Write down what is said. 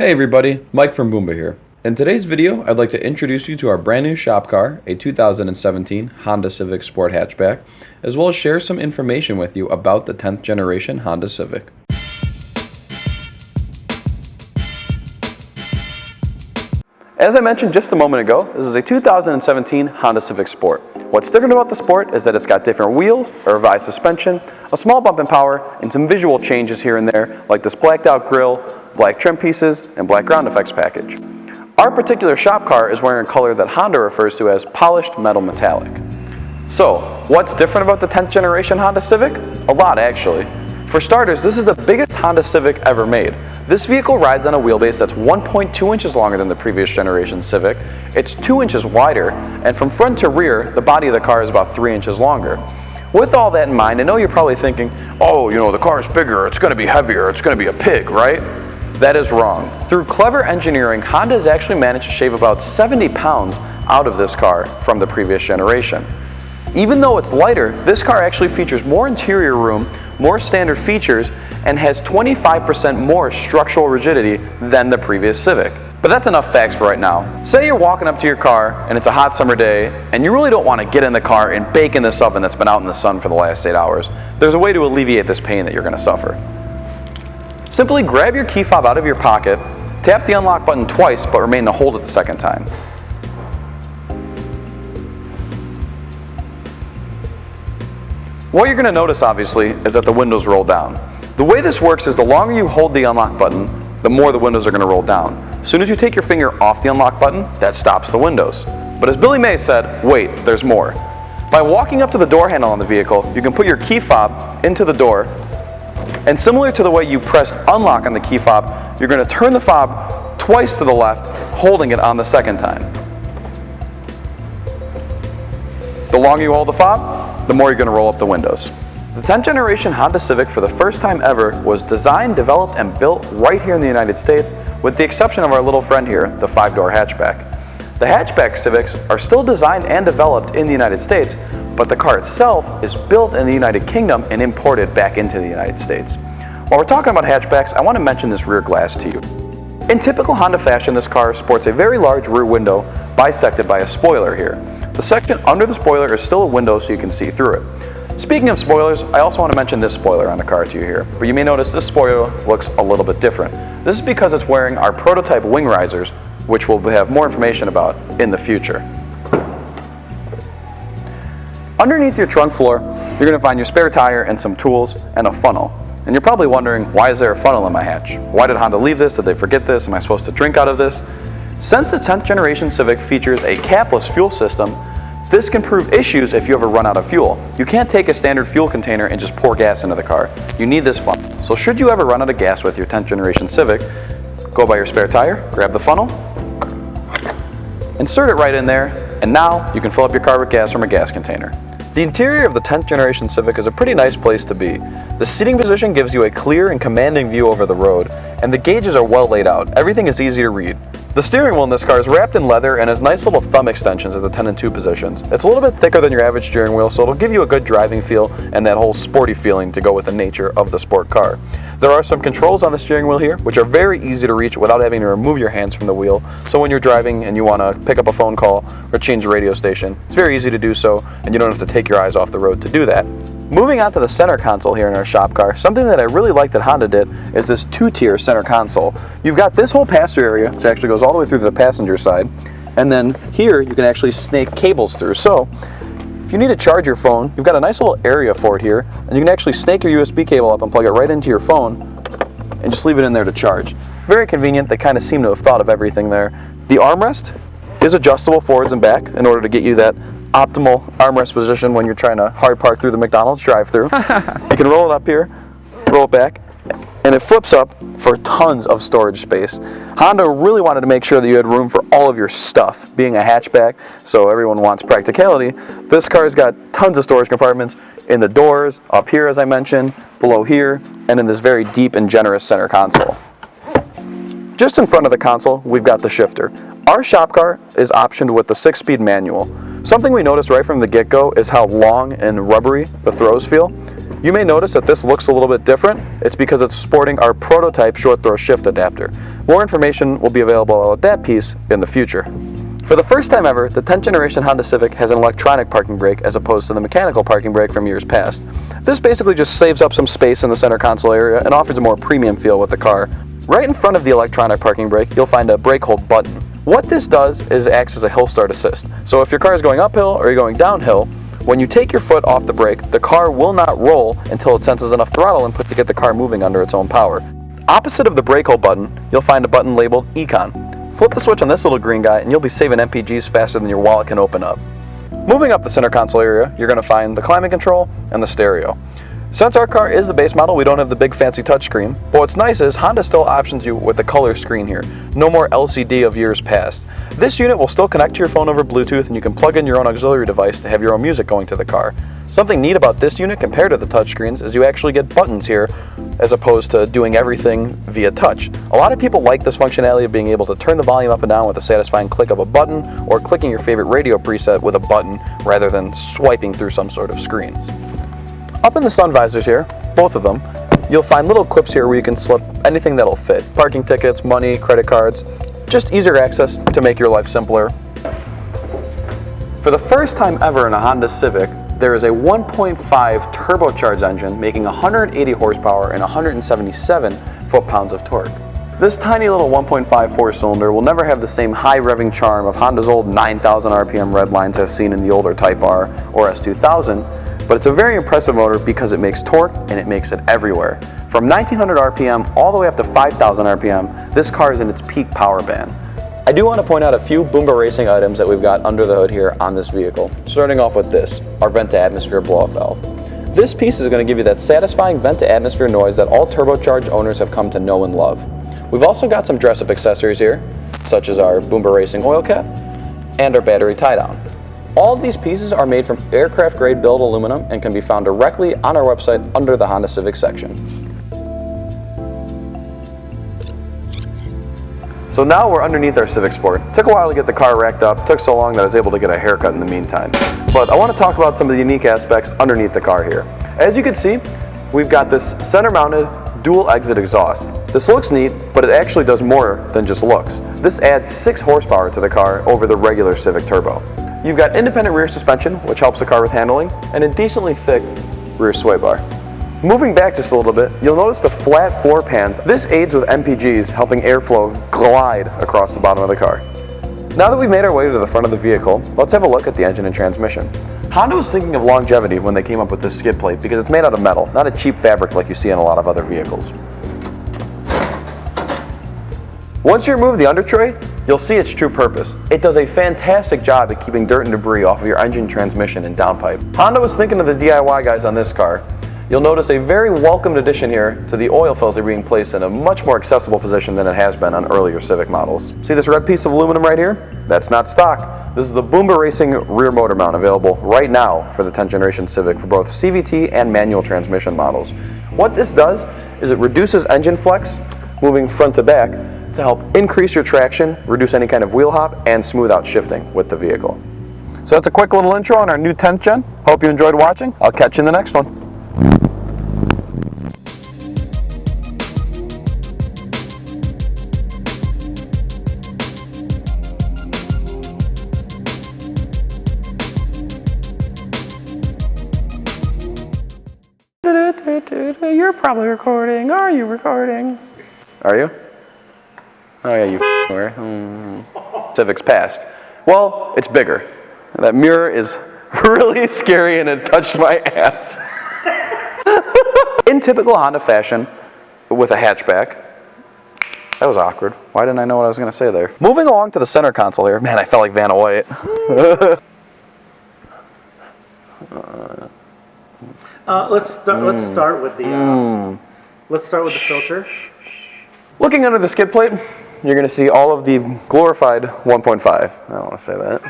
Hey everybody, Mike from Boomba here. In today's video, I'd like to introduce you to our brand new shop car, a 2017 Honda Civic Sport Hatchback, as well as share some information with you about the 10th generation Honda Civic. As I mentioned just a moment ago, this is a 2017 Honda Civic Sport. What's different about the Sport is that it's got different wheels, a revised suspension, a small bump in power, and some visual changes here and there, like this blacked out grille, black trim pieces, and black ground effects package. Our particular shop car is wearing a color that Honda refers to as polished metal metallic. So, what's different about the 10th generation Honda Civic? A lot, actually. For starters, this is the biggest Honda Civic ever made. This vehicle rides on a wheelbase that's 1.2 inches longer than the previous generation Civic. It's 2 inches wider, and from front to rear, the body of the car is about 3 inches longer. With all that in mind, I know you're probably thinking, oh, the car is bigger, it's going to be heavier, it's going to be a pig, right? That is wrong. Through clever engineering, Honda has actually managed to shave about 70 pounds out of this car from the previous generation. Even though it's lighter, this car actually features more interior room, more standard features, and has 25% more structural rigidity than the previous Civic. But that's enough facts for right now. Say you're walking up to your car and it's a hot summer day and you really don't want to get in the car and bake in this oven that's been out in the sun for the last 8 hours. There's a way to alleviate this pain that you're going to suffer. Simply grab your key fob out of your pocket, tap the unlock button twice but remain to hold it the second time. What you're going to notice, obviously, is that the windows roll down. The way this works is the longer you hold the unlock button, the more the windows are going to roll down. As soon as you take your finger off the unlock button, that stops the windows. But as Billy May said, wait, there's more. By walking up to the door handle on the vehicle, you can put your key fob into the door, and similar to the way you pressed unlock on the key fob, you're going to turn the fob twice to the left, holding it on the second time. The longer you hold the fob, the more you're going to roll up the windows. The 10th generation Honda Civic, for the first time ever, was designed, developed, and built right here in the United States, with the exception of our little friend here, the 5-door hatchback. The hatchback Civics are still designed and developed in the United States, but the car itself is built in the United Kingdom and imported back into the United States. While we're talking about hatchbacks, I want to mention this rear glass to you. In typical Honda fashion, this car sports a very large rear window bisected by a spoiler here. The section under the spoiler is still a window so you can see through it. Speaking of spoilers, I also want to mention this spoiler on the car to you here, but you may notice this spoiler looks a little bit different. This is because it's wearing our prototype wing risers, which we'll have more information about in the future. Underneath your trunk floor, you're going to find your spare tire and some tools and a funnel. And you're probably wondering, why is there a funnel in my hatch? Why did Honda leave this? Did they forget this? Am I supposed to drink out of this? Since the 10th generation Civic features a capless fuel system, this can prove issues if you ever run out of fuel. You can't take a standard fuel container and just pour gas into the car. You need this funnel. So should you ever run out of gas with your 10th generation Civic, go by your spare tire, grab the funnel, insert it right in there, and now you can fill up your car with gas from a gas container. The interior of the 10th generation Civic is a pretty nice place to be. The seating position gives you a clear and commanding view over the road, and the gauges are well laid out. Everything is easy to read. The steering wheel in this car is wrapped in leather and has nice little thumb extensions at the 10 and 2 positions. It's a little bit thicker than your average steering wheel, so it'll give you a good driving feel and that whole sporty feeling to go with the nature of the sport car. There are some controls on the steering wheel here, which are very easy to reach without having to remove your hands from the wheel. So when you're driving and you want to pick up a phone call or change a radio station, it's very easy to do so, and you don't have to take your eyes off the road to do that. Moving on to the center console here in our shop car, something that I really like that Honda did is this 2-tier center console. You've got this whole passenger area, which actually goes all the way through to the passenger side, and then here you can actually snake cables through. So if you need to charge your phone, you've got a nice little area for it here, and you can actually snake your USB cable up and plug it right into your phone and just leave it in there to charge. Very convenient. They kind of seem to have thought of everything there. The armrest is adjustable forwards and back in order to get you that optimal armrest position when you're trying to hard park through the McDonald's drive-thru. You can roll it up here, roll it back, and it flips up for tons of storage space. Honda really wanted to make sure that you had room for all of your stuff. Being a hatchback, so everyone wants practicality, this car's got tons of storage compartments in the doors, up here as I mentioned, below here, and in this very deep and generous center console. Just in front of the console, we've got the shifter. Our shop car is optioned with the 6-speed manual. Something we noticed right from the get-go is how long and rubbery the throws feel. You may notice that this looks a little bit different. It's because it's sporting our prototype short throw shift adapter. More information will be available about that piece in the future. For the first time ever, the 10th generation Honda Civic has an electronic parking brake as opposed to the mechanical parking brake from years past. This basically just saves up some space in the center console area and offers a more premium feel with the car. Right in front of the electronic parking brake, you'll find a brake hold button. What this does is it acts as a hill start assist. So if your car is going uphill or you're going downhill, when you take your foot off the brake, the car will not roll until it senses enough throttle input to get the car moving under its own power. Opposite of the brake hold button, you'll find a button labeled Econ. Flip the switch on this little green guy and you'll be saving MPGs faster than your wallet can open up. Moving up the center console area, you're going to find the climate control and the stereo. Since our car is the base model, we don't have the big fancy touchscreen, but what's nice is Honda still options you with the color screen here. No more LCD of years past. This unit will still connect to your phone over Bluetooth and you can plug in your own auxiliary device to have your own music going to the car. Something neat about this unit compared to the touchscreens is you actually get buttons here as opposed to doing everything via touch. A lot of people like this functionality of being able to turn the volume up and down with a satisfying click of a button or clicking your favorite radio preset with a button rather than swiping through some sort of screens. Up in the sun visors here, both of them, you'll find little clips here where you can slip anything that'll fit. Parking tickets, money, credit cards, just easier access to make your life simpler. For the first time ever in a Honda Civic, there is a 1.5 turbocharged engine making 180 horsepower and 177 foot-pounds of torque. This tiny little 1.5 four-cylinder will never have the same high revving charm of Honda's old 9,000 RPM redlines as seen in the older Type R or S2000, but it's a very impressive motor because it makes torque and it makes it everywhere. From 1900 RPM all the way up to 5000 RPM, this car is in its peak power band. I do want to point out a few Boomba racing items that we've got under the hood here on this vehicle. Starting off with this, our vent to atmosphere blow-off valve. This piece is going to give you that satisfying vent to atmosphere noise that all turbocharged owners have come to know and love. We've also got some dress-up accessories here, such as our Boomba racing oil cap and our battery tie-down. All of these pieces are made from aircraft-grade billet aluminum and can be found directly on our website under the Honda Civic section. So now we're underneath our Civic Sport. Took a while to get the car racked up, took so long that I was able to get a haircut in the meantime. But I want to talk about some of the unique aspects underneath the car here. As you can see, we've got this center-mounted dual exit exhaust. This looks neat, but it actually does more than just looks. This adds 6 horsepower to the car over the regular Civic Turbo. You've got independent rear suspension, which helps the car with handling, and a decently thick rear sway bar. Moving back just a little bit, you'll notice the flat floor pans. This aids with MPGs, helping airflow glide across the bottom of the car. Now that we've made our way to the front of the vehicle, let's have a look at the engine and transmission. Honda was thinking of longevity when they came up with this skid plate because it's made out of metal, not a cheap fabric like you see in a lot of other vehicles. Once you remove the under tray, you'll see its true purpose. It does a fantastic job at keeping dirt and debris off of your engine, transmission, and downpipe. Honda was thinking of the DIY guys on this car. You'll notice a very welcomed addition here to the oil filter being placed in a much more accessible position than it has been on earlier Civic models. See this red piece of aluminum right here? That's not stock. This is the Boomba Racing rear motor mount available right now for the 10th generation Civic for both CVT and manual transmission models. What this does is it reduces engine flex, moving front to back, to help increase your traction, reduce any kind of wheel hop, and smooth out shifting with the vehicle. So that's a quick little intro on our new 10th Gen. Hope you enjoyed watching. I'll catch you in the next one. You're probably recording. Are you recording? Are you? Oh yeah, you were. Civic's passed. Well, it's bigger. That mirror is really scary and it touched my ass. In typical Honda fashion, with a hatchback. That was awkward. Why didn't I know what I was going to say there? Moving along to the center console here. Man, I felt like Vanna White. Let's start with the filter. Looking under the skid plate, you're going to see all of the glorified 1.5. I don't want to say that.